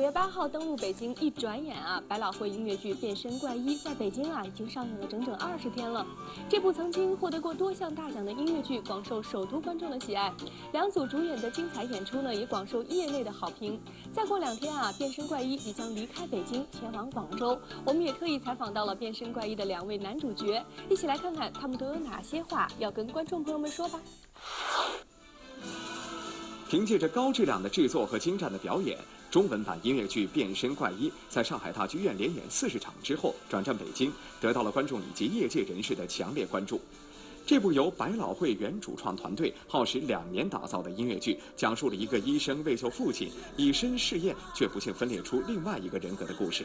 9月8号登陆北京，一转眼百老汇音乐剧《变身怪医》在北京已经上映了整整20天了。这部曾经获得过多项大奖的音乐剧，广受首都观众的喜爱。两组主演的精彩演出呢，也广受业内的好评。再过2天《变身怪医》即将离开北京，前往广州。我们也特意采访到了《变身怪医》的2位男主角，一起来看看他们都有哪些话要跟观众朋友们说吧。 凭借着高质量的制作和精湛的表演，中文版音乐剧《变身怪医》在上海大剧院连演40场之后，转战北京，得到了观众以及业界人士的强烈关注。这部由百老汇原主创团队耗时2年打造的音乐剧，讲述了一个医生为救父亲以身试验，却不幸分裂出另外一个人格的故事。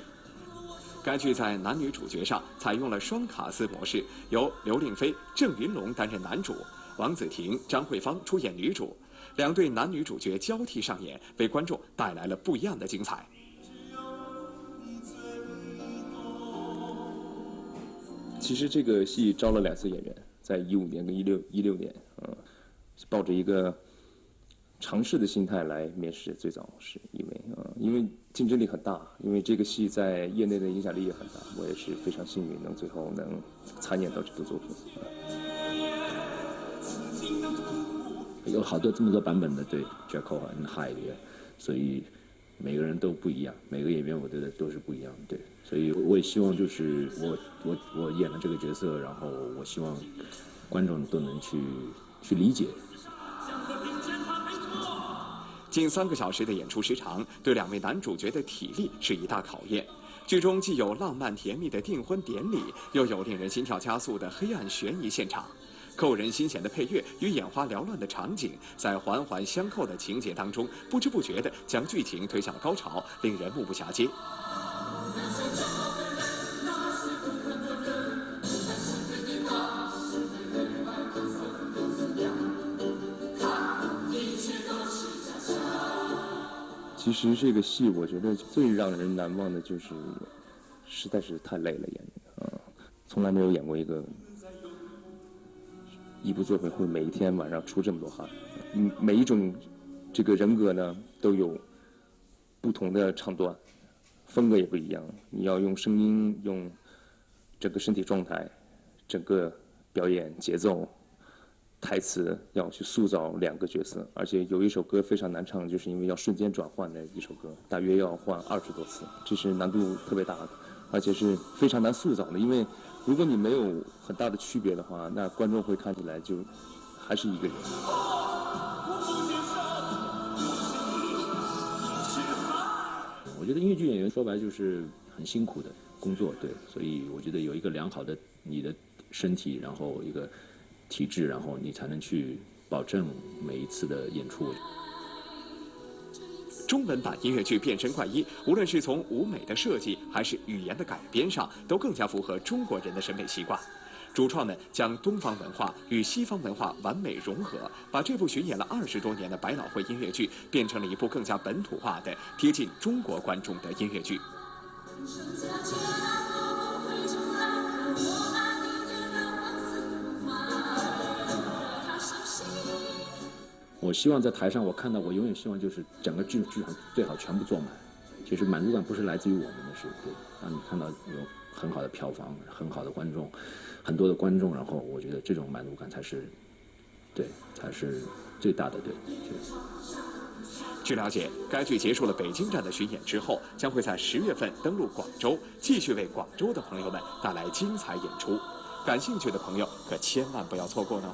该剧在男女主角上采用了双卡司模式，由刘令菲、郑云龙担任男主，王子婷、张慧芳出演女主。 2对男女主角交替上演，为观众带来了不一样的精彩。其实这个戏招了2次演员，在15年跟16年，抱着一个尝试的心态来面试。最早是因为竞争力很大，因为这个戏在业内的影响力也很大，我也是非常幸运最后能参演到这部作品。有这么多版本的对 Jekyll and Hyde， 所以每个人都不一样，每个演员我觉得都是不一样，对，所以我也希望就是我演了这个角色，然后我希望观众都能去理解。近3个小时的演出时长，对2位男主角的体力是一大考验。剧中既有浪漫甜蜜的订婚典礼，又有令人心跳加速的黑暗悬疑现场。 扣人心弦的配乐与眼花缭乱的场景，在环环相扣的情节当中，不知不觉地将剧情推向了高潮，令人目不暇接。其实这个戏，我觉得最让人难忘的就是，实在是太累了演从来没有演过一部作品会每一天晚上出这么多汗，每一种这个人格呢都有不同的唱段，风格也不一样。你要用声音，用整个身体状态，整个表演节奏、台词，要去塑造2个角色。而且有一首歌非常难唱，就是因为要瞬间转换的一首歌，大约要换20多次，这是难度特别大的，而且是非常难塑造的，因为 如果你没有很大的区别的话，那观众会看起来就还是一个人。我觉得音乐剧演员说白就是很辛苦的工作，对，所以我觉得有一个良好的你的身体，然后一个体质，然后你才能去保证每一次的演出。 中文版音乐剧《变身怪医》，无论是从舞美的设计，还是语言的改编上，都更加符合中国人的审美习惯。主创们将东方文化与西方文化完美融合，把这部巡演了20多年的百老汇音乐剧，变成了一部更加本土化的、贴近中国观众的音乐剧。 我希望在台上，我永远希望就是整个剧场最好全部坐满。其实满足感不是来自于我们的，是对，让你看到有很好的票房、很好的观众、很多的观众，然后我觉得这种满足感才是最大的，对。据了解，该剧结束了北京站的巡演之后，将会在10月份登陆广州，继续为广州的朋友们带来精彩演出。感兴趣的朋友可千万不要错过呢。